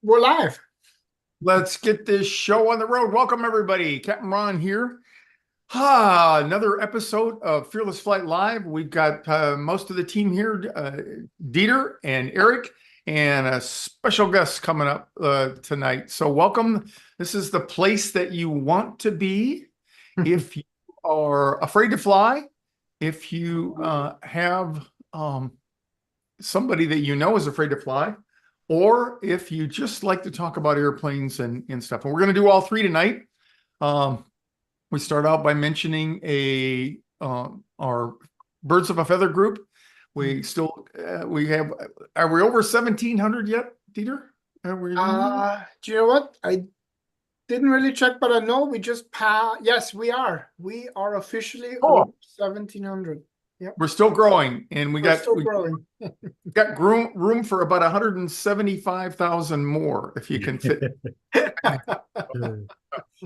We're live. Let's get this show on the road. Welcome, everybody. Capt Ron here. Another episode of Fearless Flight Live. We've got most of the team here, Dieter and Eric, and a special guest coming up tonight. So welcome. This is the place that you want to be if you are afraid to fly, if you have somebody that you know is afraid to fly, or if you just like to talk about airplanes and stuff. And we're going to do all three tonight. We start out by mentioning our Birds of a Feather group. We still, are we over 1,700 yet, Dieter? Do you know what? I didn't really check, but I know we just passed. Yes, we are. We are officially over 1,700. Yep. We're still growing, and we're still growing. got room for about 175,000 more if you can fit.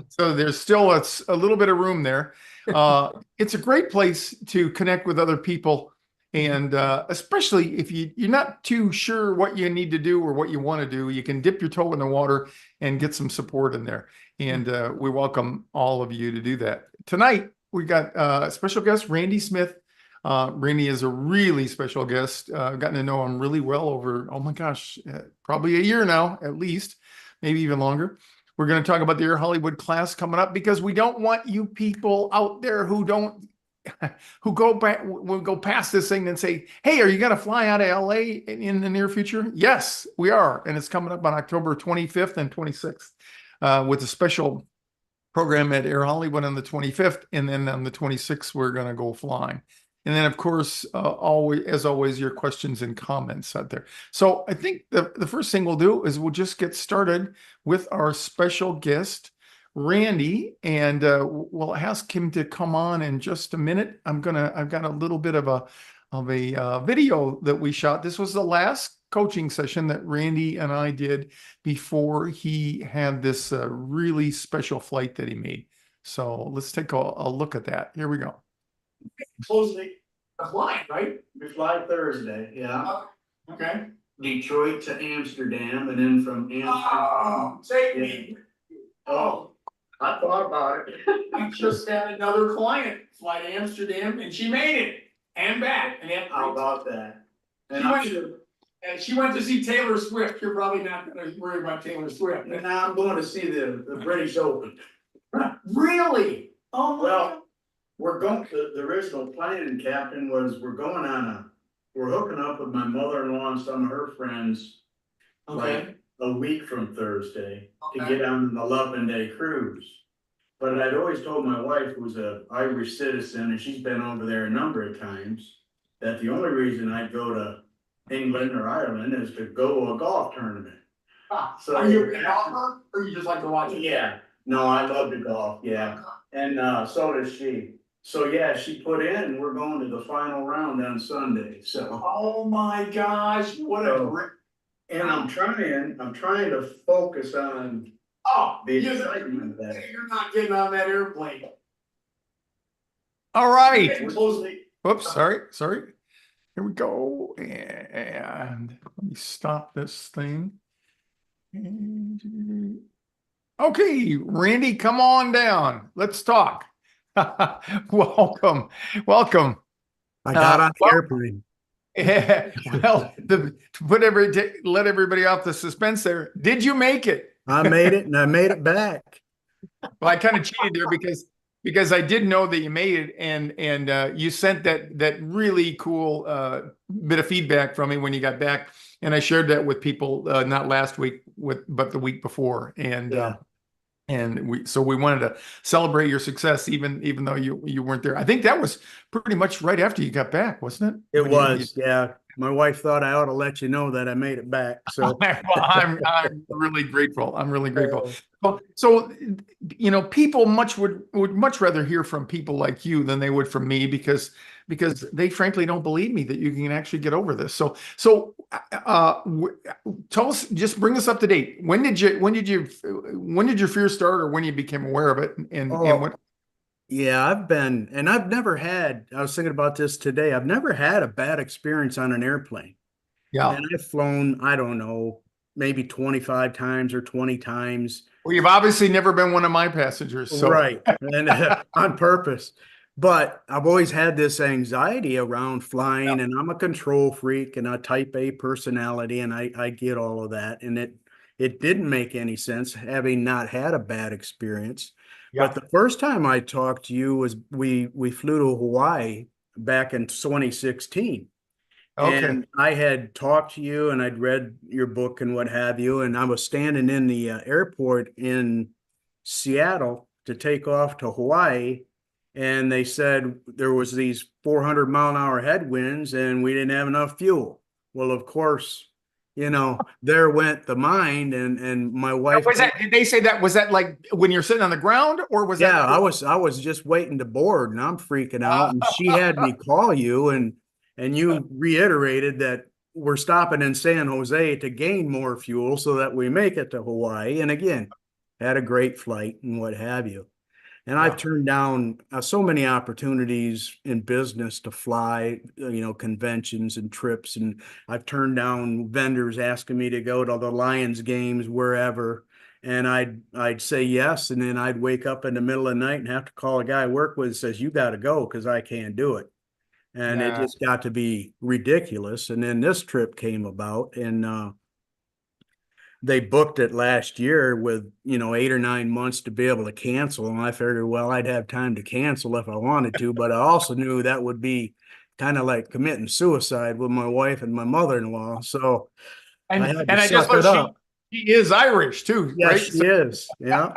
So there's still a little bit of room there. It's a great place to connect with other people, and especially if you're not too sure what you need to do or what you want to do, you can dip your toe in the water and get some support in there. And we welcome all of you to do that. Tonight, we got a special guest, Randy Smith. Randy is a really special guest. I've gotten to know him really well over, oh my gosh, probably a year now, at least, maybe even longer. We're going to talk about the Air Hollywood class coming up because we don't want you people out there who will go past this thing and say, hey, are you going to fly out of LA in the near future? Yes, we are. And it's coming up on October 25th and 26th with a special program at Air Hollywood on the 25th. And then on the 26th, we're going to go flying. And then, of course, as always, your questions and comments out there. So I think the first thing we'll do is we'll just get started with our special guest, Randy, and we'll ask him to come on in just a minute. I've got a little bit of a video that we shot. This was the last coaching session that Randy and I did before he had this really special flight that he made. So let's take a look at that. Here we go. Supposedly a flight, right? We fly Thursday, yeah. Okay. Detroit to Amsterdam, and then from Amsterdam. Oh, take me. Oh, I thought about it. I just had another client fly to Amsterdam, and she made it and back. And how about that? And she went to see Taylor Swift. You're probably not going to worry about Taylor Swift. And now I'm going to see the British Open. Really? Oh, well. We're going to the original plan, Captain, was we're hooking up with my mother-in-law and some of her friends, like a week from Thursday, to get on the 11-day cruise. But I'd always told my wife, who's an Irish citizen, and she's been over there a number of times, that the only reason I'd go to England or Ireland is to go to a golf tournament. So are you a golfer, or you just like to watch it? Yeah, no, I love to golf. Yeah, and so does she. So yeah, she put in, we're going to the final round on Sunday. So oh my gosh, what a great. And I'm trying to focus on the excitement of that. You're not getting on that airplane. All right. Whoops, sorry. Here we go. And let me stop this thing. Okay, Randy, come on down. Let's talk. Welcome. I got on the airplane. Yeah, well, let everybody off the suspense there. Did you make it? I made it, and I made it back. Well, I kind of cheated there because I did know that you made it, and you sent that really cool bit of feedback from me when you got back, and I shared that with people not last week but the week before, and. Yeah. And we wanted to celebrate your success, even though you weren't there. I think that was pretty much right after you got back, wasn't it? It was, yeah. My wife thought I ought to let you know that I made it back. So well, I'm really grateful. I'm really grateful. So people would much rather hear from people like you than they would from me because they frankly don't believe me that you can actually get over this. So tell us, just bring us up to date. When did your fear start, or when you became aware of it, and what? Yeah, I've never had, I was thinking about this today. I've never had a bad experience on an airplane. Yeah. And I've flown, I don't know, maybe 25 times or 20 times. Well, you've obviously never been one of my passengers. So. Right. And on purpose. But I've always had this anxiety around flying, and I'm a control freak and a type A personality, and I get all of that. And it didn't make any sense having not had a bad experience. Yeah. But the first time I talked to you was we flew to Hawaii back in 2016. Okay. And I had talked to you and I'd read your book and what have you. And I was standing in the airport in Seattle to take off to Hawaii. And they said there was these 400-mile-an-hour headwinds and we didn't have enough fuel. Well, of course, there went the mind, and my wife. Did they say that? Was that like when you're sitting on the ground, or was yeah, that? I was just waiting to board and I'm freaking out. And she had me call you and you reiterated that we're stopping in San Jose to gain more fuel so that we make it to Hawaii. And again, had a great flight and what have you. And I've turned down so many opportunities in business to fly, conventions and trips. And I've turned down vendors asking me to go to the Lions games, wherever. And I'd say yes. And then I'd wake up in the middle of the night and have to call a guy I work with and says, you got to go because I can't do it. And it just got to be ridiculous. And then this trip came about, and they booked it last year with, 8 or 9 months to be able to cancel. And I figured, well, I'd have time to cancel if I wanted to, but I also knew that would be kind of like committing suicide with my wife and my mother-in-law. So I had to suck it up. She is Irish too, yeah, right? She is. Yeah.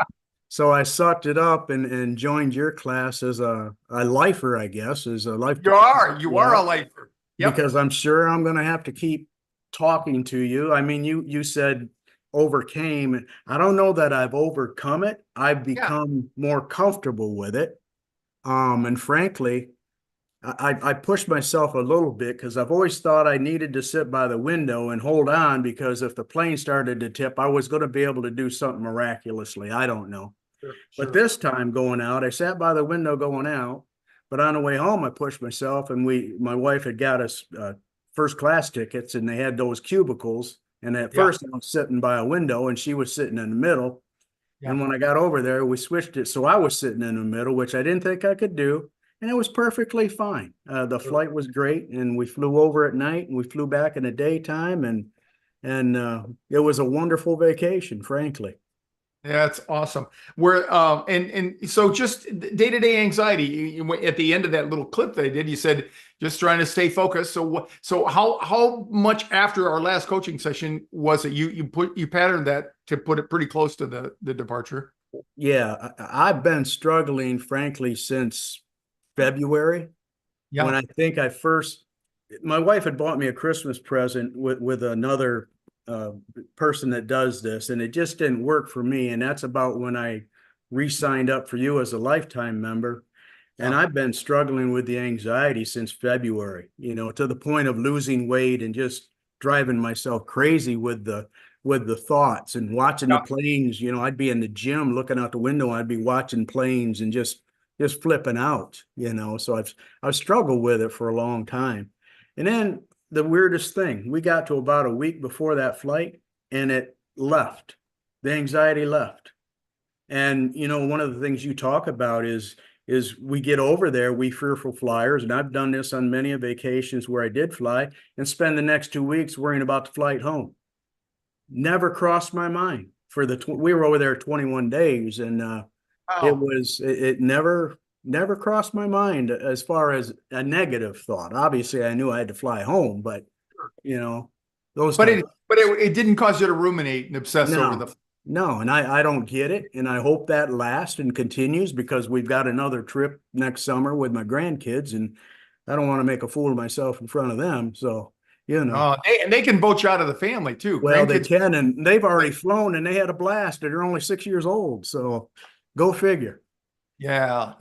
So I sucked it up and joined your class as a lifer, I guess, as a life. You are a lifer. Yep. Because I'm sure I'm going to have to keep talking to you. I mean, you said overcame. I don't know that I've overcome it. I've become more comfortable with it. And frankly, I pushed myself a little bit because I've always thought I needed to sit by the window and hold on, because if the plane started to tip, I was going to be able to do something miraculously. I don't know. Sure. But this time going out, I sat by the window going out, but on the way home, I pushed myself, and my wife had got us first class tickets, and they had those cubicles. And at first I was sitting by a window and she was sitting in the middle. Yeah. And when I got over there, we switched it. So I was sitting in the middle, which I didn't think I could do. And it was perfectly fine. The flight was great, and we flew over at night and we flew back in the daytime, and it was a wonderful vacation, frankly. Yeah, it's awesome. And so just day-to-day anxiety, at the end of that little clip they did, you said just trying to stay focused. So how much after our last coaching session was it you patterned that to put it pretty close to the departure? Yeah, I've been struggling, frankly, since February. Yeah. When I think my wife had bought me a Christmas present with another person that does this, and it just didn't work for me. And that's about when I re-signed up for you as a lifetime member. And I've been struggling with the anxiety since February, to the point of losing weight and just driving myself crazy with the thoughts and watching the planes. I'd be in the gym looking out the window, I'd be watching planes and just flipping out, so I've struggled with it for a long time. And then the weirdest thing, we got to about a week before that flight and it left. The anxiety left. And, one of the things you talk about is we get over there, we fearful flyers, and I've done this on many vacations where I did fly, and spend the next 2 weeks worrying about the flight home. Never crossed my mind. We were over there 21 days, and it never crossed my mind as far as a negative thought. Obviously, I knew I had to fly home, but those. But it didn't cause you to ruminate and obsess over the. No, and I don't get it, and I hope that lasts and continues, because we've got another trip next summer with my grandkids, and I don't want to make a fool of myself in front of them. So and they can vote you out of the family too. Well, they can, and they've already flown, and they had a blast. They're only 6 years old, so go figure. Yeah.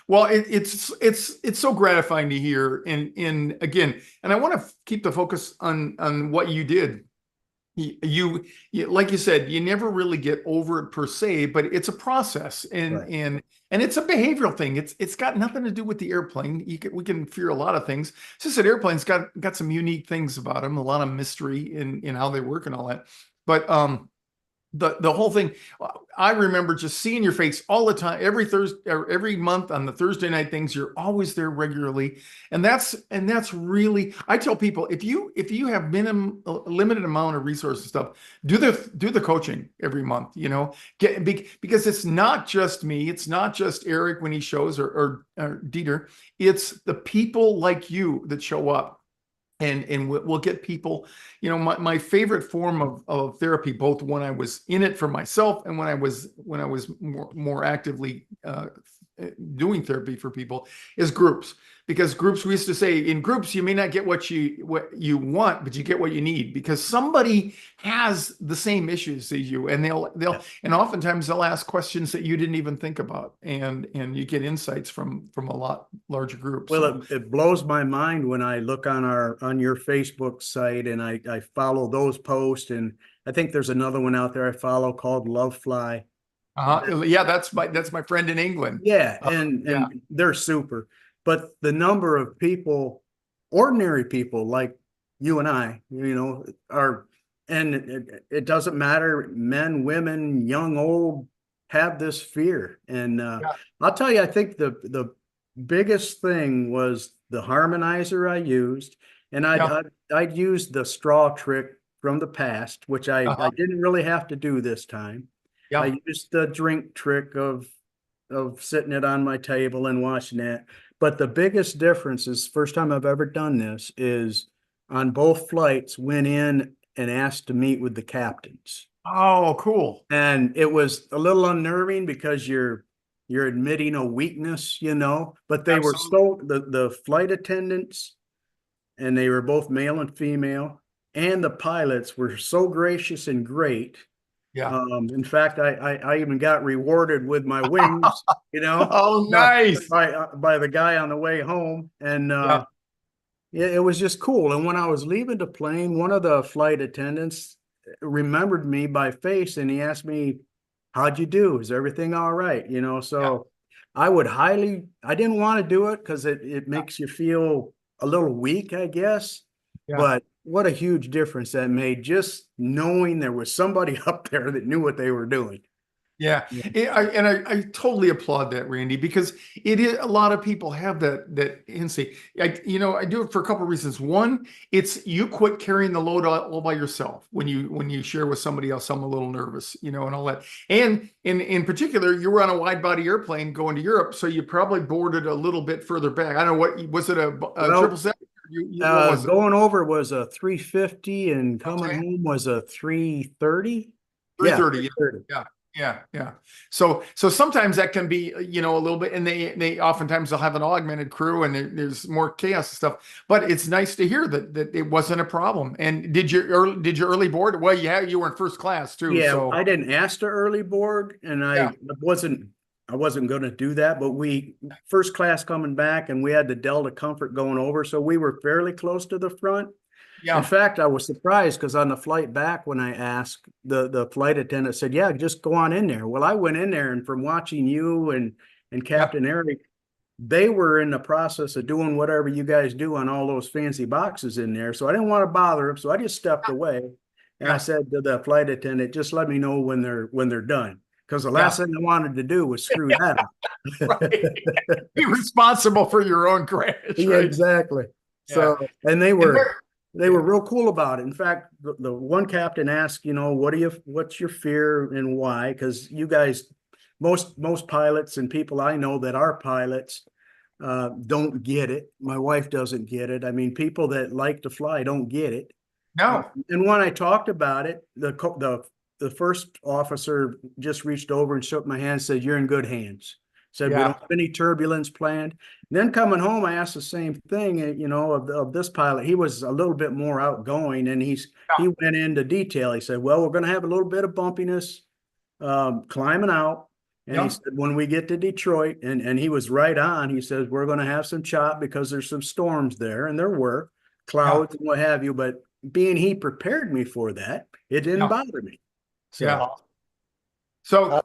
Well, it's so gratifying to hear. And again, I want to keep the focus on what you did. you like you said, you never really get over it per se, but it's a process, and it's a behavioral thing. It's got nothing to do with the airplane. We can fear a lot of things. It's just that airplanes got some unique things about them, a lot of mystery in how they work and all that. But the whole thing, I remember just seeing your face all the time, every Thursday or every month on the Thursday night things. You're always there regularly, and that's really. I tell people, if you have limited amount of resources and stuff, do the coaching every month. Because it's not just me, it's not just Eric when he shows or Dieter. It's the people like you that show up. And we'll get people, my favorite form of therapy, both when I was in it for myself and when I was more actively doing therapy for people, is groups. Because groups, we used to say, in groups you may not get what you want, but you get what you need, because somebody has the same issues as you, and and oftentimes they'll ask questions that you didn't even think about, and you get insights from a lot larger groups. Well, it blows my mind when I look on your Facebook site, and I follow those posts, and I think there's another one out there I follow called Love Fly. Yeah, that's my friend in England. Yeah, and they're super. But the number of people, ordinary people like you and I, are, and it doesn't matter, men, women, young, old, have this fear. And I'll tell you, I think the biggest thing was the harmonizer I used, and I'd used the straw trick from the past, which I didn't really have to do this time. Yeah. I used the drink trick of sitting it on my table and watching that. But the biggest difference is, first time I've ever done this, is on both flights, went in and asked to meet with the captains. Oh, cool. And it was a little unnerving because you're admitting a weakness, but they were the flight attendants, and they were both male and female, and the pilots were so gracious and great. Yeah. In fact, I even got rewarded with my wings, Oh, nice. by the guy on the way home. And it was just cool. And when I was leaving the plane, one of the flight attendants remembered me by face, and he asked me, "How'd you do? Is everything all right?" So I didn't want to do it because it makes you feel a little weak, I guess. Yeah. But what a huge difference that made, just knowing there was somebody up there that knew what they were doing. Yeah. I totally applaud that, Randy, because a lot of people have that instinct. I do it for a couple of reasons. One, it's you quit carrying the load all by yourself when you share with somebody else. I'm a little nervous, and all that. And in particular, you were on a wide body airplane going to Europe, so you probably boarded a little bit further back. I don't know, what was it, a 777? Going over was a 350, and coming home was a 330. 330. Yeah. So sometimes that can be, a little bit, and they oftentimes they'll have an augmented crew, and there's more chaos and stuff. But it's nice to hear that it wasn't a problem. And did you early board? Well, yeah, you were in first class too. Yeah, so I didn't ask to early board, and I wasn't going to do that, but we first class coming back, and we had the Delta Comfort going over, so we were fairly close to the front. Yeah. In fact, I was surprised because on the flight back, when I asked, the flight attendant said, "Yeah, just go on in there." Well, I went in there, and from watching you and Captain Eric, they were in the process of doing whatever you guys do on all those fancy boxes in there. So I didn't want to bother them, so I just stepped away, and I said to the flight attendant, "Just let me know when they're done." Because the last thing I wanted to do was screw that up. Be responsible for your own crash. Right? Yeah, exactly. Yeah. So, and they were real cool about it. In fact, the one captain asked, what's your fear and why? Because you guys, most pilots and people I know that are pilots don't get it. My wife doesn't get it. I mean, people that like to fly don't get it. No. And when I talked about it, the first officer just reached over and shook my hand and said, "You're in good hands." Said, "We don't have any turbulence planned." And then coming home, I asked the same thing, of this pilot. He was a little bit more outgoing, and he went into detail. He said, "Well, we're going to have a little bit of bumpiness climbing out." And he said, "When we get to Detroit," and he was right on. He says, "We're going to have some chop because there's some storms there," and there were clouds and what have you, but being he prepared me for that, it didn't bother me. So, Yeah. So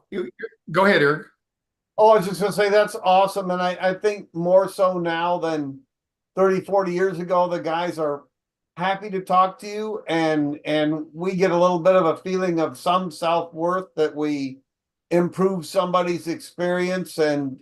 go ahead, Eric. Oh, I was just gonna say that's awesome. And I think more so now than 30, 40 years ago, the guys are happy to talk to you, and we get a little bit of a feeling of some self-worth that we improved somebody's experience and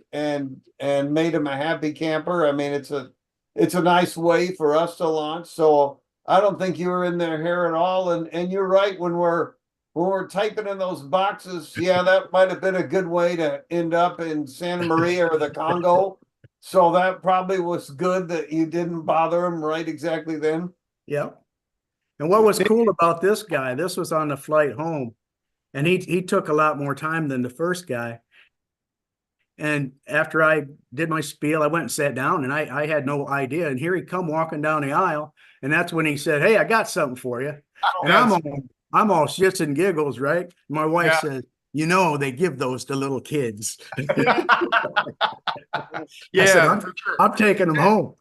made them a happy camper. I mean, it's a nice way for us to launch. So I don't think you were in their hair at all. And you're right, when we're typing in those boxes, yeah, that might have been a good way to end up in Santa Maria or the Congo. So that probably was good that you didn't bother them right exactly then. yeah. And what was cool about this guy, this was on the flight home, and he took a lot more time than the first guy. And after I did my spiel, I went and sat down, and I had no idea. And here he come walking down the aisle, and that's when he said, "Hey, I got something for you." And I'm all shits and giggles, right? My wife said, "You know, they give those to little kids." Yeah, said, for sure. I'm taking them home.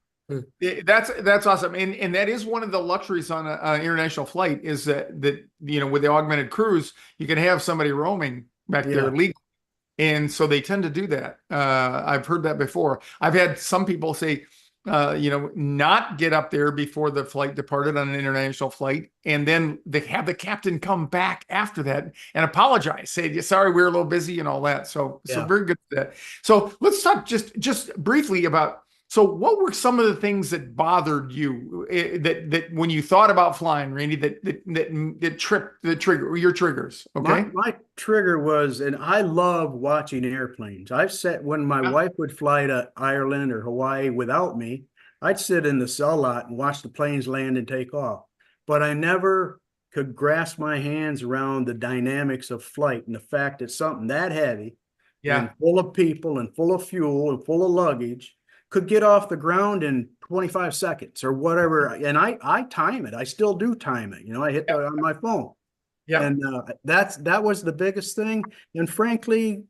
That's awesome, and that is one of the luxuries on an international flight, is that with the augmented crews, you can have somebody roaming back there legally, and so they tend to do that. I've heard that before. I've had some people say, not get up there before the flight departed on an international flight, and then they have the captain come back after that and apologize, say, "Sorry, we were a little busy," and all that. So very good for that. So let's talk just briefly about. So what were some of the things that bothered you that when you thought about flying, Randy, that tripped your triggers? Okay. My trigger was, and I love watching airplanes. I've sat when my wife would fly to Ireland or Hawaii without me, I'd sit in the cell lot and watch the planes land and take off. But I never could grasp my hands around the dynamics of flight and the fact that something that heavy and full of people and full of fuel and full of luggage could get off the ground in 25 seconds or whatever. And I time it. I still do time it. I hit that on my phone. Yeah. And that was the biggest thing. And frankly,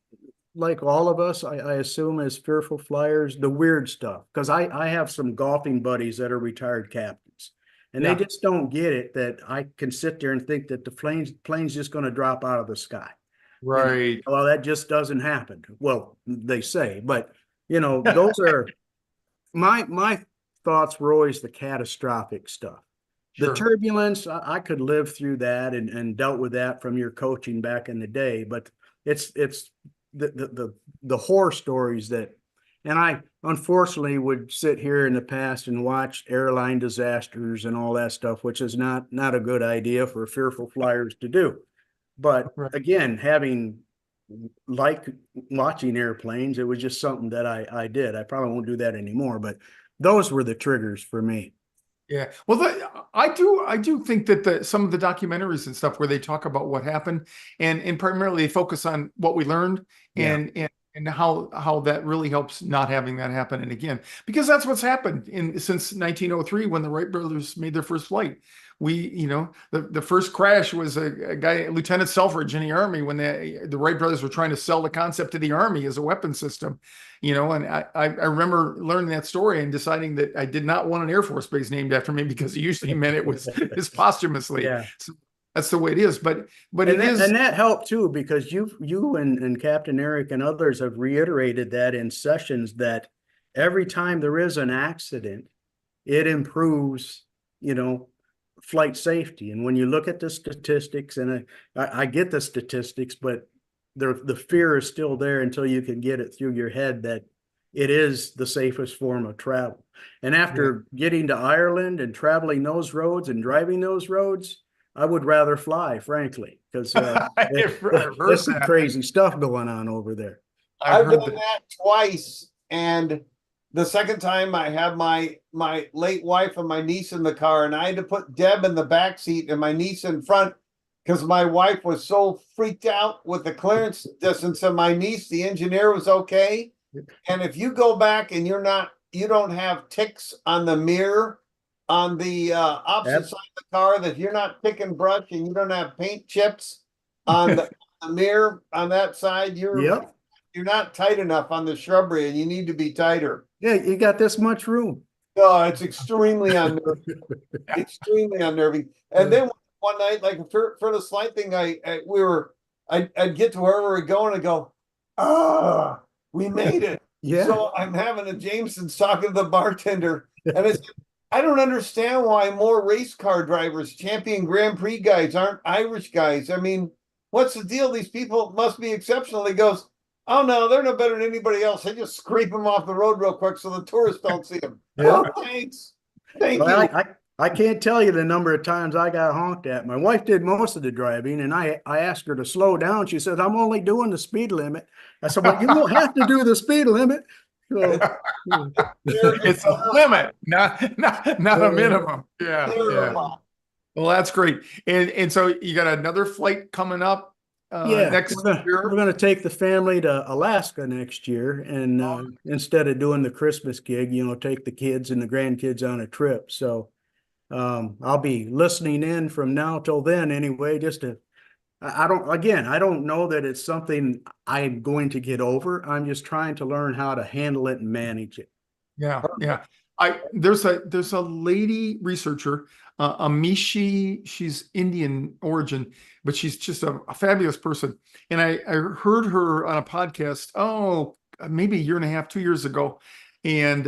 like all of us, I assume as fearful flyers, the weird stuff, because I have some golfing buddies that are retired captains, and they just don't get it that I can sit there and think that the plane's just going to drop out of the sky. Right. Well, that just doesn't happen. Well, they say, but those are my thoughts were always the catastrophic stuff. Sure. The turbulence, I could live through that and dealt with that from your coaching back in the day, but it's the horror stories that, and I unfortunately would sit here in the past and watch airline disasters and all that stuff, which is not a good idea for fearful flyers to do. But again, like watching airplanes, it was just something that I did. I probably won't do that anymore, but those were the triggers for me. Yeah. Well, I do think that some of the documentaries and stuff where they talk about what happened and primarily focus on what we learned and how that really helps not having that happen. And again, because that's what's happened since 1903 when the Wright brothers made their first flight. The first crash was a guy, Lieutenant Selfridge in the Army, when the Wright brothers were trying to sell the concept to the Army as a weapon system, and I remember learning that story and deciding that I did not want an Air Force base named after me, because it usually meant it was posthumously. Yeah. So that's the way it is. But and that helped too, because you and Captain Eric and others have reiterated that in sessions, that every time there is an accident, it improves, flight safety. And when you look at the statistics, and I get the statistics, but the fear is still there until you can get it through your head that it is the safest form of travel. And after getting to Ireland and traveling those roads and driving those roads, I would rather fly, frankly, because there's some crazy stuff going on over there. I've done that twice, and the second time I had my late wife and my niece in the car, and I had to put Deb in the back seat and my niece in front, because my wife was so freaked out with the clearance distance, and my niece, the engineer, was okay. And if you go back and you don't have ticks on the mirror on the opposite side of the car, that you're not picking brush and you don't have paint chips on the mirror on that side, you're not tight enough on the shrubbery, and you need to be tighter. Yeah, you got this much room. No, it's extremely unnerving. Extremely unnerving. And then one night, like for the slight thing, I'd get to wherever we're going and go, we made it. Yeah. So I'm having a Jameson's talking to the bartender, and it's I don't understand why more race car drivers, champion Grand Prix guys aren't Irish guys. I mean, what's the deal? These people must be exceptional. He goes, oh no, they're no better than anybody else. They just scrape them off the road real quick so the tourists don't see them. Yeah. Oh, thanks. Thank Well, you. I can't tell you the number of times I got honked at. My wife did most of the driving, and I asked her to slow down. She said, I'm only doing the speed limit. I said, well, you don't have to do the speed limit. So, It's a limit, not a minimum. Yeah. Well, that's great. And so you got another flight coming up next year. We're gonna take the family to Alaska next year, and instead of doing the Christmas gig, take the kids and the grandkids on a trip. So I'll be listening in from now till then anyway, I don't know that it's something I'm going to get over. I'm just trying to learn how to handle it and manage it. Yeah. There's a lady researcher, Amishi, she's Indian origin, but she's just a fabulous person. And I heard her on a podcast, maybe a year and a half, 2 years ago, and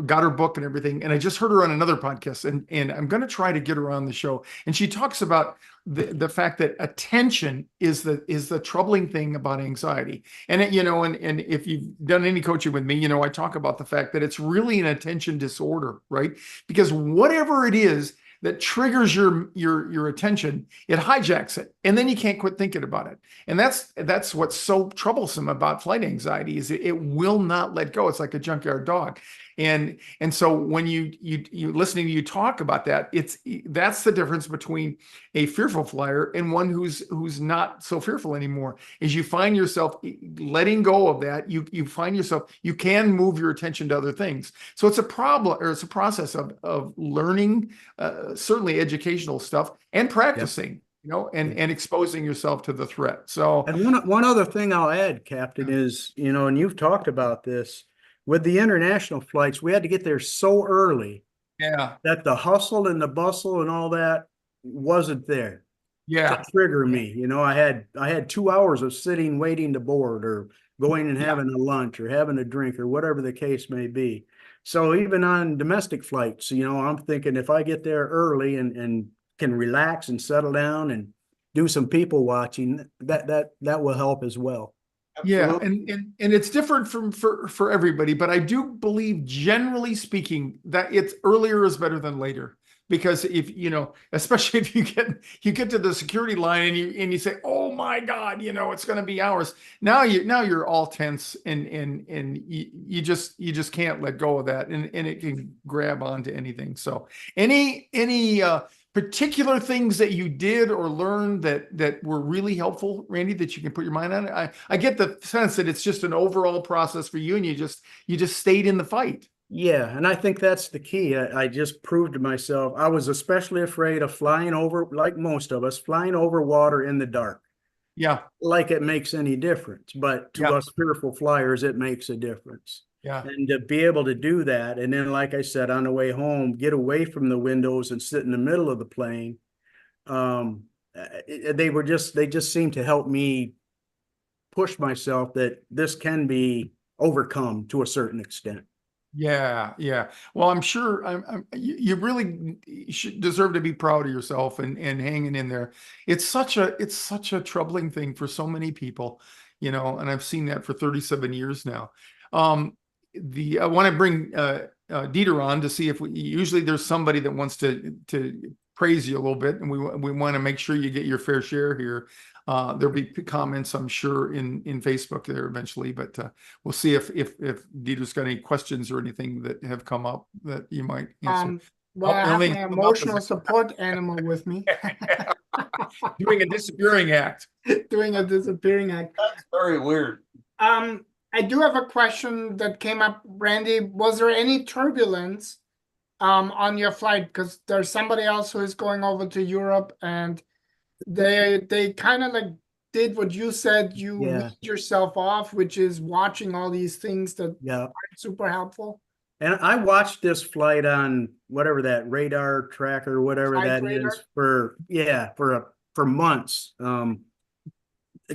got her book and everything. And I just heard her on another podcast, and I'm going to try to get her on the show. And she talks about the fact that attention is the troubling thing about anxiety. And and if you've done any coaching with me, I talk about the fact that it's really an attention disorder, right? Because whatever it is that triggers your attention, it hijacks it, and then you can't quit thinking about it. And that's what's so troublesome about flight anxiety, is it will not let go. It's like a junkyard dog. And so when you listening to you talk about that, that's the difference between a fearful flyer and one who's not so fearful anymore. Is you find yourself letting go of that. You find yourself, you can move your attention to other things. So it's a problem, or it's a process of learning, certainly educational stuff, and practicing. And exposing yourself to the threat. So, and one other thing I'll add, Captain, is, and you've talked about this with the international flights, we had to get there so early. Yeah. That the hustle and the bustle and all that wasn't there. Yeah. To trigger me. I had 2 hours of sitting waiting to board, or going and having a lunch, or having a drink, or whatever the case may be. So even on domestic flights, I'm thinking, if I get there early and can relax and settle down and do some people watching, that will help as well. Absolutely. Yeah, and it's different for everybody, but I do believe, generally speaking, that it's earlier is better than later. Because if especially if you get to the security line and you say, oh my God, it's going to be hours. Now you're all tense, and you just can't let go of that, and it can grab onto anything. So any particular things that you did or learned that were really helpful, Randy, that you can put your mind on? I get the sense that it's just an overall process for you, and you just stayed in the fight. Yeah, and I think that's the key. I just proved to myself, I was especially afraid of flying over, like most of us, flying over water in the dark. Yeah. Like it makes any difference, but to us fearful flyers, it makes a difference. Yeah. And to be able to do that, and then, like I said, on the way home, get away from the windows and sit in the middle of the plane. They just seemed to help me push myself that this can be overcome to a certain extent. Yeah. Well, I'm sure you really should deserve to be proud of yourself and hanging in there. It's such a troubling thing for so many people, and I've seen that for 37 years now. I want to bring Dieter on to see if usually there's somebody that wants to praise you a little bit, and we want to make sure you get your fair share here. There'll be comments, I'm sure, in Facebook there eventually, but we'll see if Dieter's got any questions or anything that have come up that you might answer. Well, I have an emotional support animal with me. Doing a disappearing act. Doing a disappearing act. That's very weird. I do have a question that came up, Randy. Was there any turbulence on your flight? Because there's somebody else who is going over to Europe, and they kind of like did what you said. You weed yourself off, which is watching all these things that aren't super helpful. And I watched this flight on whatever that radar tracker, whatever Flight that radar? is for months.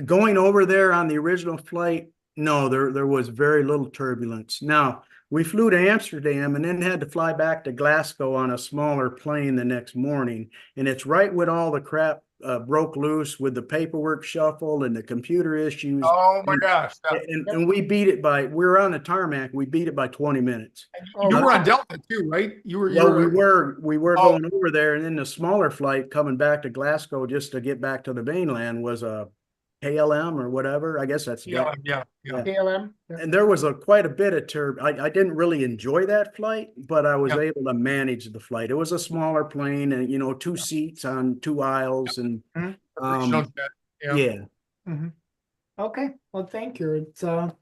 Going over there on the original flight, no, there was very little turbulence. Now, we flew to Amsterdam and then had to fly back to Glasgow on a smaller plane the next morning. And it's right when all the crap broke loose with the paperwork shuffle and the computer issues. Oh my gosh. Yeah. And we beat it by, we were on the tarmac, we beat it by 20 minutes. Oh, You were wow. on Delta too, right? You were. We were Oh. going over there, and then the smaller flight coming back to Glasgow just to get back to the mainland was a KLM or whatever. I guess that's Yeah. KLM. Yeah. And there was quite a bit of I didn't really enjoy that flight, but I was Yeah. able to manage the flight. It was a smaller plane, and 2 seats on 2 aisles, and Original jet. yeah. Mhm. Okay, well, thank you. It's no,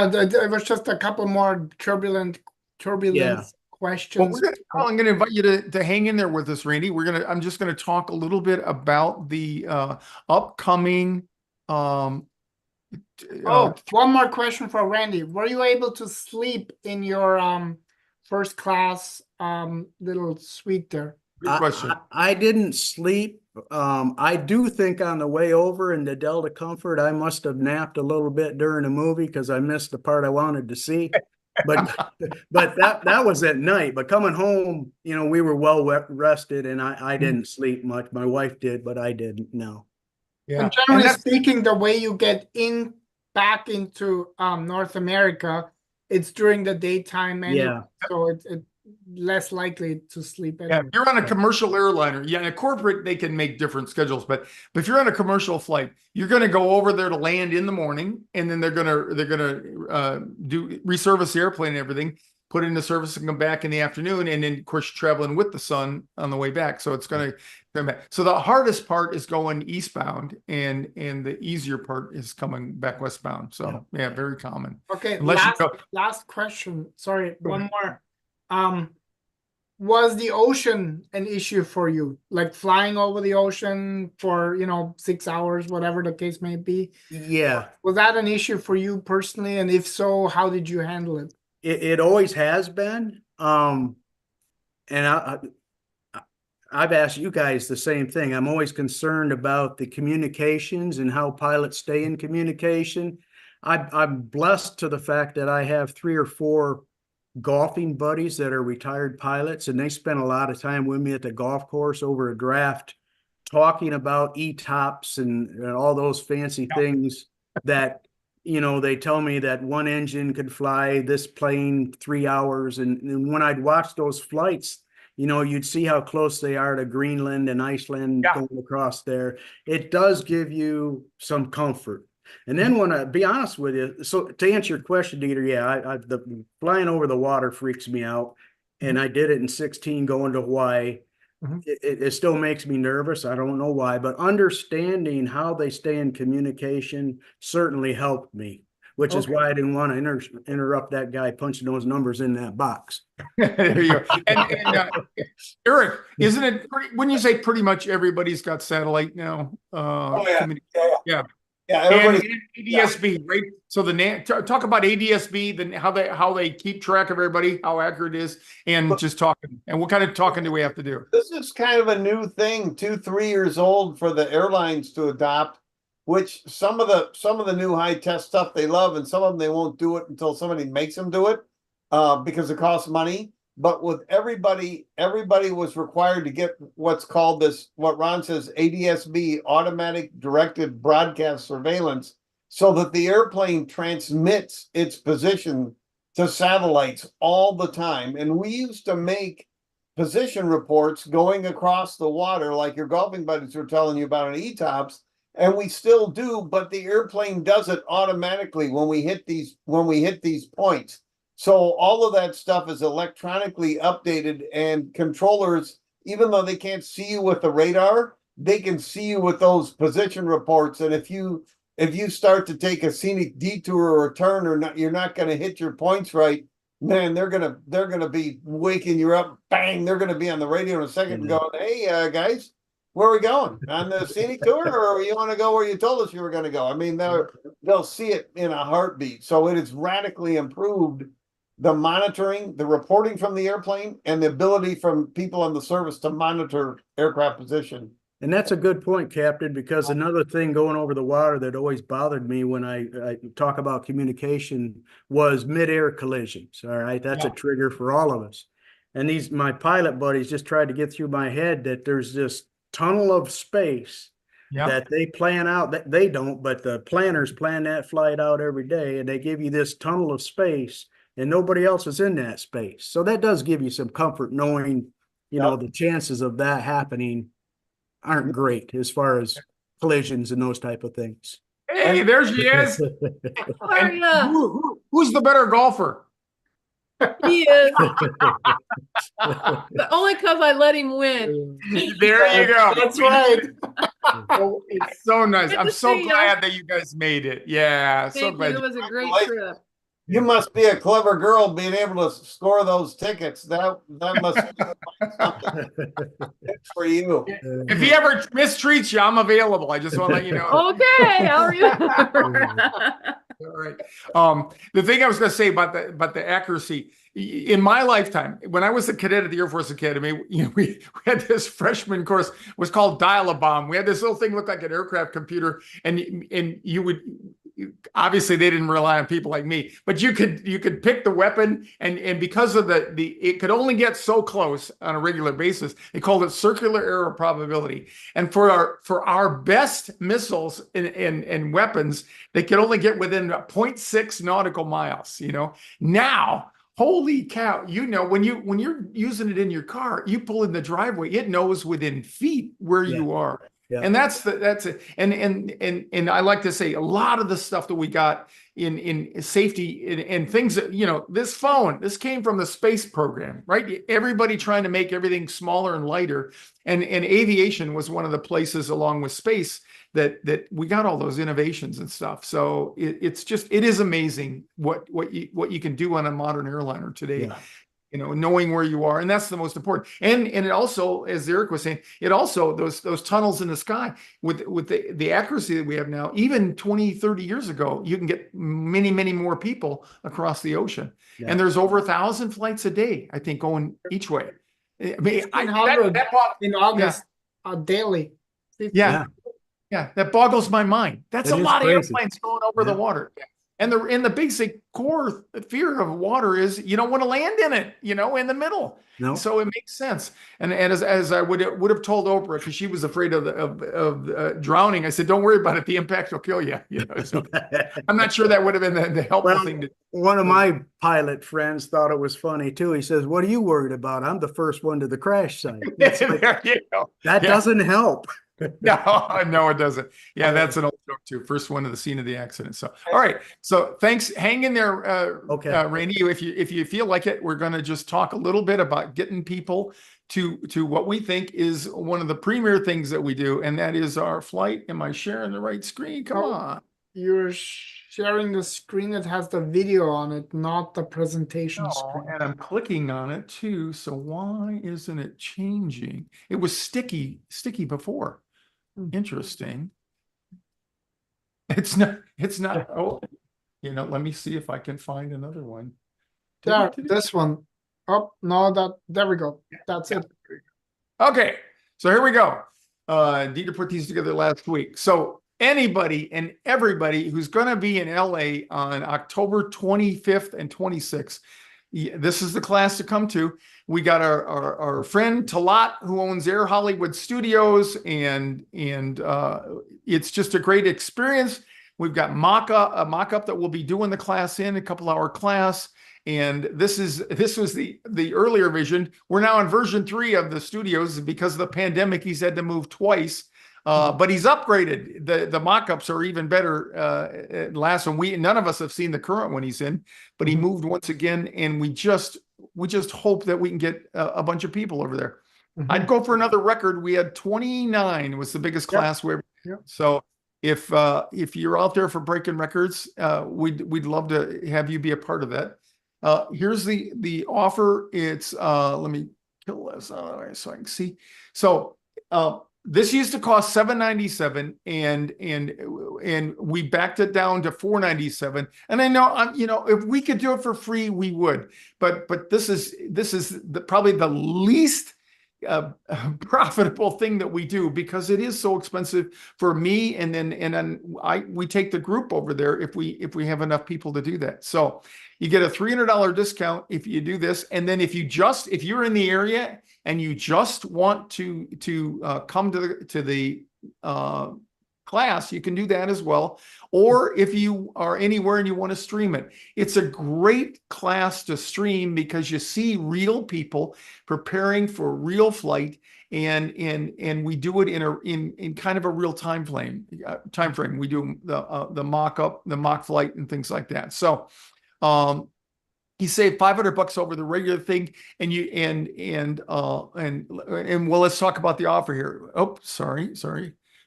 there was just a couple more turbulence Yeah. questions. Well, I'm going to invite you to hang in there with us, Randy. I'm just going to talk a little bit about the upcoming. One more question for Randy. Were you able to sleep in your first class little suite there? Good question. I didn't sleep. I do think on the way over in the Delta Comfort, I must have napped a little bit during the movie because I missed the part I wanted to see. But that was at night. But coming home, we were well rested, and I didn't sleep much. My wife did, but I didn't. No. Yeah. And generally speaking, the way you get back into North America, it's during the daytime anyway, Yeah. so it's less likely to sleep Yeah, anyway. if you're on a commercial airliner, in a corporate, they can make different schedules, but if you're on a commercial flight, you're going to go over there to land in the morning, and then they're going to reservice the airplane and everything, put it into service and come back in the afternoon, and then of course you're traveling with the sun on the way back, so it's going to come back. So the hardest part is going eastbound, and the easier part is coming back westbound. So yeah, very common. Okay, Unless last question. Sorry, one more. Was the ocean an issue for you? Like flying over the ocean for 6 hours, whatever the case may be? Yeah. Was that an issue for you personally? And if so, how did you handle it? It always has been. And I've asked you guys the same thing. I'm always concerned about the communications and how pilots stay in communication. I'm blessed to the fact that I have 3 or 4 golfing buddies that are retired pilots, and they spend a lot of time with me at the golf course over a draft talking about ETOPS and all those fancy things that they tell me that one engine could fly this plane 3 hours, and when I'd watch those flights, you'd see how close they are to Greenland and Iceland going across there. It does give you some comfort. And then when I be honest with you, so to answer your question, Dieter, the flying over the water freaks me out, and I did it in 16 going to Hawaii. It still makes me nervous. I don't know why, but understanding how they stay in communication certainly helped me, which is why I didn't want to interrupt that guy punching those numbers in that box. There you go. And Eric, isn't it wouldn't you say pretty much everybody's got satellite now? Yeah. And ADSB, right? So talk about ADSB, then how they keep track of everybody, how accurate it is, and just talking. And what kind of talking do we have to do? This is kind of a new thing, 2-3 years old for the airlines to adopt, which some of the new high tech stuff they love, and some of them they won't do it until somebody makes them do it because it costs money. But with everybody was required to get what's called what Ron says, ADSB, automatic directed broadcast surveillance, so that the airplane transmits its position to satellites all the time. And we used to make position reports going across the water, like your golfing buddies were telling you about on ETOPS, and we still do, but the airplane does it automatically when we hit these points. So all of that stuff is electronically updated, and controllers, even though they can't see you with the radar, they can see you with those position reports. And if you start to take a scenic detour or a turn, or not, you're not going to hit your points right, man, they're gonna be waking you up. Bang! They're going to be on the radio in a second, going, "Hey, guys, Where are we going? On the scenic tour, or you want to go where you told us you were going to go? I mean, they'll see it in a heartbeat. So it has radically improved the monitoring, the reporting from the airplane, and the ability from people on the service to monitor aircraft position. And that's a good point, Captain, because another thing going over the water that always bothered me when I talk about communication was mid-air collisions. All right. That's a trigger for all of us. And my pilot buddies just tried to get through my head that there's this tunnel of space that they plan out. That they don't, but the planners plan that flight out every day, and they give you this tunnel of space, and nobody else is in that space. So that does give you some comfort knowing, you know, the chances of that happening aren't great as far as collisions and those type of things. Hey, there she is. Who's the better golfer? He is. But only because I let him win. There you go. That's right. Oh, it's so nice. Good I'm to so see glad that you guys made it. Yeah, so Thank you. glad. It was a great trip. You must be a clever girl being able to score those tickets. That must be something for you. If he ever mistreats you, I'm available. I just want to let you know. Okay, I'll remember. All right. The thing I was going to say about the accuracy in my lifetime, when I was a cadet at the Air Force Academy, you know, we had this freshman course, it was called Dial-A-Bomb. We had this little thing look like an aircraft computer, and you would. Obviously they didn't rely on people like me, but you could pick the weapon, and because of it could only get so close on a regular basis. They called it circular error probability. And for our best missiles and weapons, they could only get within 0.6 nautical miles, you know. Now, holy cow, you know, when you're using it in your car, you pull in the driveway, it knows within feet where you are. Yeah. And that's it. And I like to say a lot of the stuff that we got in safety and things that, you know, this came from the space program, right? Everybody trying to make everything smaller and lighter. And aviation was one of the places along with space that we got all those innovations and stuff. So it is amazing what you can do on a modern airliner today. Yeah. You know, knowing where you are, and that's the most important. And it also, as Eric was saying, it also those tunnels in the sky with the accuracy that we have now, even 20, 30 years ago, you can get many, many more people across the ocean. Yeah. And there's over 1,000 flights a day, I think, going each way. I mean, in August, daily. Yeah, that boggles my mind. That's a lot of airplanes going over the water. Yeah. And the basic core fear of water is you don't want to land in it, you know, in the middle. No. So it makes sense. And as I would have told Oprah, because she was afraid of drowning, I said, "Don't worry about it. The impact will kill you." You know, so I'm not sure that would have been the helpful thing to do. One of my pilot friends thought it was funny too. He says, "What are you worried about? I'm the first one to the crash site." Like, there you go. That doesn't help. No, it doesn't. Yeah, that's an old joke too. First one to the scene of the accident. So, all right. So, thanks. Hang in there, Randy. If you feel like it, we're going to just talk a little bit about getting people to what we think is one of the premier things that we do, and that is our flight. Am I sharing the right screen? Come on. You're sharing the screen that has the video on it, not the presentation screen. And I'm clicking on it too. So why isn't it changing? It was sticky before. Interesting. It's not. Oh, you know, let me see if I can find another one. There, this one. Oh, no, there we go. That's it. Okay. So here we go. Dieter put these together last week. So anybody and everybody who's going to be in LA on October 25th and 26th, this is the class to come to. We got our friend Talat, who owns Air Hollywood Studios, and it's just a great experience. We've got a mock-up that we'll be doing the class in, a couple-hour class. And this was the earlier version. We're now in version 3 of the studios. Because of the pandemic, he's had to move twice. But he's upgraded. The mock-ups are even better. Last one, none of us have seen the current one he's in, but he moved once again, and we just hope that we can get a bunch of people over there. I'd go for another record. We had 29 was the biggest class we ever. So if you're out there for breaking records, we'd love to have you be a part of that. Here's the offer. It's let me kill this so I can see. So This used to cost $797, and we backed it down to $497. And I know, if we could do it for free, we would. But this is probably the least profitable thing that we do, because it is so expensive for me. And then we take the group over there if we have enough people to do that. So you get a $300 discount if you do this. And then if you're in the area and you just want to come to the class, you can do that as well. Or if you are anywhere and you want to stream it, it's a great class to stream, because you see real people preparing for real flight, and we do it in kind of a real time frame. We do the mock flight and things like that. So he saved $500 over the regular thing, and well, let's talk about the offer here. Oh, sorry.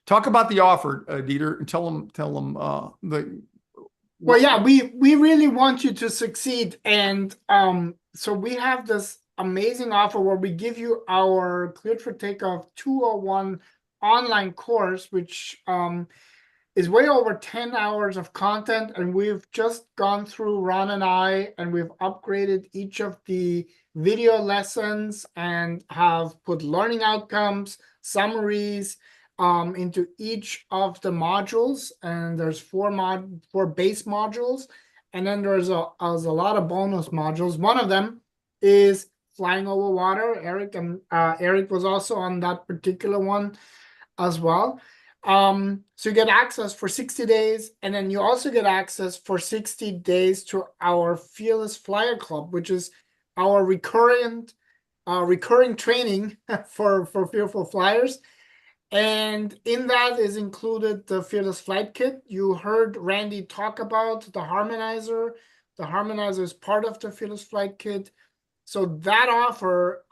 Talk about the offer, Dieter, and tell them Well, yeah, we really want you to succeed, and so we have this amazing offer where we give you our Cleared for Takeoff 201 online course, which is way over 10 hours of content, and we've just gone through, Ron and I, and we've upgraded each of the video lessons and have put learning outcomes, summaries into each of the modules. And there's four base modules, and then there's a lot of bonus modules. One of them is flying over water. Eric was also on that particular one as well. So you get access for 60 days, and then you also get access for 60 days to our Fearless Flyer Club, which is our recurring training for fearful flyers. And in that is included the Fearless Flight Kit. You heard Randy talk about the harmonizer. The harmonizer is part of the Fearless Flight Kit. So that offer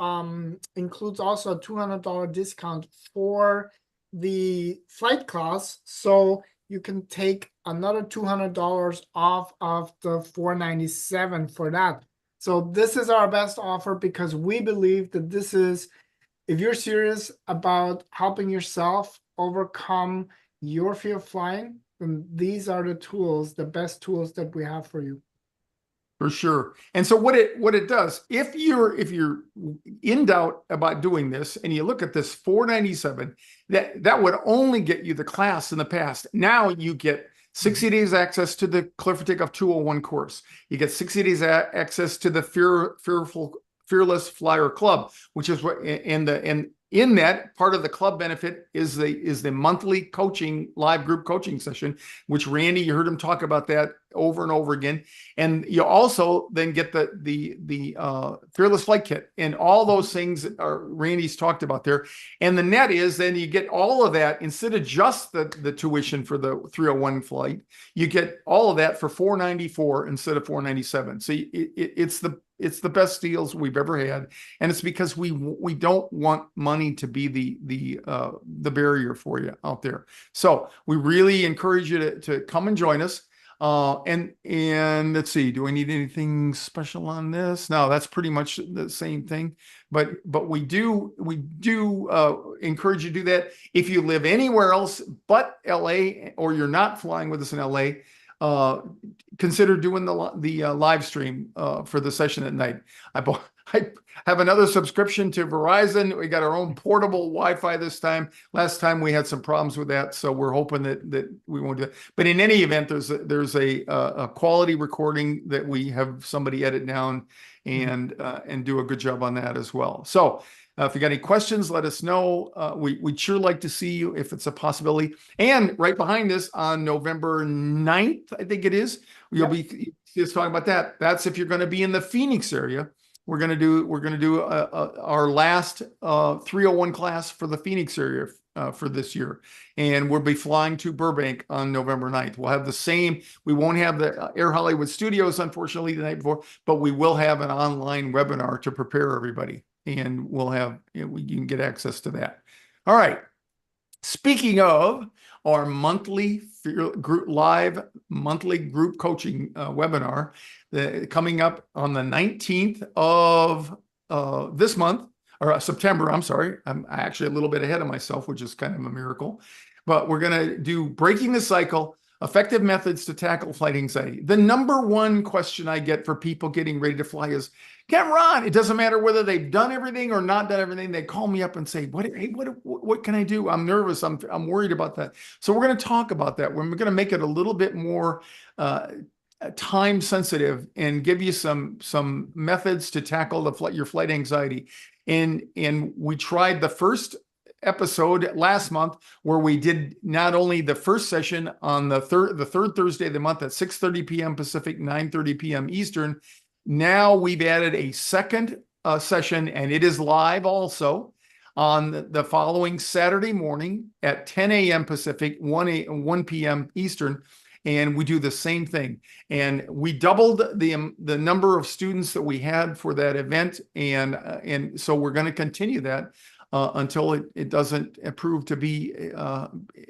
includes also a $200 discount for the flight class, so you can take another $200 off of the $497 for that. So this is our best offer, because we believe that this is, if you're serious about helping yourself overcome your fear of flying, then these are the tools, the best tools that we have for you. For sure. And so what it does, if you're in doubt about doing this, and you look at this $497, that would only get you the class in the past. Now you get 60 days access to the Cleared for Takeoff 201 course. You get 60 days access to the Fearless Flyer Club, which is what, and in that, part of the club benefit is the monthly coaching, live group coaching session, which Randy, you heard him talk about that over and over again. And you also then get the Fearless Flight Kit, and all those things are Randy's talked about there. And the net is then you get all of that instead of just the tuition for the 301 flight. You get all of that for $494 instead of $497. So it's the best deals we've ever had, and it's because we don't want money to be the barrier for you out there. So we really encourage you to come and join us. And let's see, do I need anything special on this? No, that's pretty much the same thing. But we do encourage you to do that. If you live anywhere else but LA, or you're not flying with us in LA, consider doing the live stream for the session at night. I have another subscription to Verizon. We got our own portable Wi-Fi this time. Last time we had some problems with that, so we're hoping that we won't do that. But in any event, there's a quality recording that we have somebody edit down and do a good job on that as well. So if you got any questions, let us know. We'd sure like to see you if it's a possibility. And right behind this on November 9th, I think it is, you'll be just talking about that. That's if you're going to be in the Phoenix area. We're going to do our last 301 class for the Phoenix area for this year. And we'll be flying to Burbank on November 9th. We'll have the same, we won't have the Air Hollywood Studios, unfortunately, the night before, but we will have an online webinar to prepare everybody. And we'll have, you can get access to that. All right. Speaking of our monthly live monthly group coaching webinar, coming up on the 19th of this month, or September, I'm sorry. I'm actually a little bit ahead of myself, which is kind of a miracle. But we're going to do Breaking the Cycle, Effective Methods to Tackle Flight Anxiety. The number one question I get for people getting ready to fly is, Capt Ron, it doesn't matter whether they've done everything or not done everything. They call me up and say, what can I do? I'm nervous. I'm worried about that. So we're going to talk about that. We're going to make it a little bit more time sensitive and give you some methods to tackle your flight anxiety. And we tried the first episode last month where we did not only the first session on the third Thursday of the month at 6:30 p.m. Pacific, 9:30 p.m. Eastern. Now we've added a second session, and it is live also on the following Saturday morning at 10 a.m. Pacific, 1 p.m. Eastern. And we do the same thing. And we doubled the number of students that we had for that event. And so we're going to continue that until it doesn't prove to be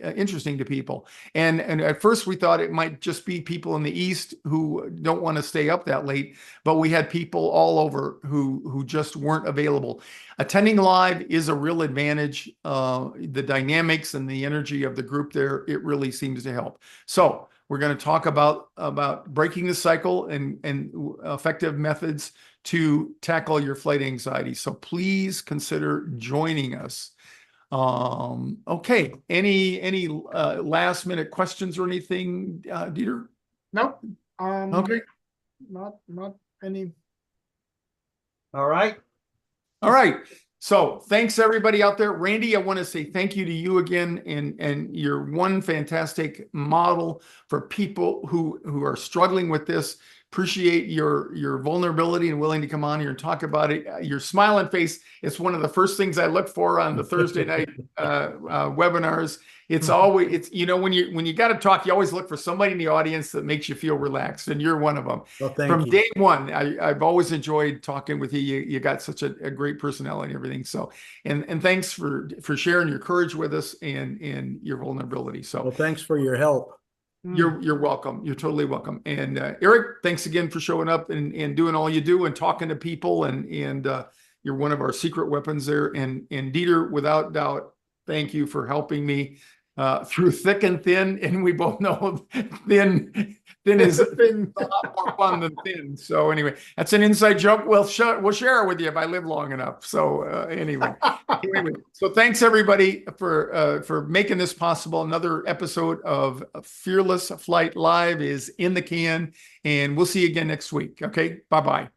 interesting to people. And at first we thought it might just be people in the East who don't want to stay up that late, but we had people all over who just weren't available. Attending live is a real advantage. The dynamics and the energy of the group there, it really seems to help. So we're going to talk about breaking the cycle and effective methods to tackle your flight anxiety. So please consider joining us. Okay. Any last minute questions or anything, Dieter? Nope. Okay. Not any. All right. All right. So thanks everybody out there. Randy, I want to say thank you to you again. And you're one fantastic model for people who are struggling with this. Appreciate your vulnerability and willing to come on here and talk about it. Your smiling face is one of the first things I look for on the Thursday night webinars. It's always, when you got to talk, you always look for somebody in the audience that makes you feel relaxed, and you're one of them. Well, thank From you. day one, I've always enjoyed talking with you. You got such a great personality and everything. So, and thanks for sharing your courage with us and your vulnerability. So, Well, thanks for your help. you're welcome. You're totally welcome. And Eric, thanks again for showing up and doing all you do and talking to people. And you're one of our secret weapons there. And Dieter, without doubt, thank you for helping me through thick and thin. And we both know thin is a lot more fun than thin. So anyway, that's an inside joke. We'll share it with you if I live long enough. So anyway, so thanks everybody for making this possible. Another episode of Fearless Flight Live is in the can, and we'll see you again next week. Okay, bye-bye.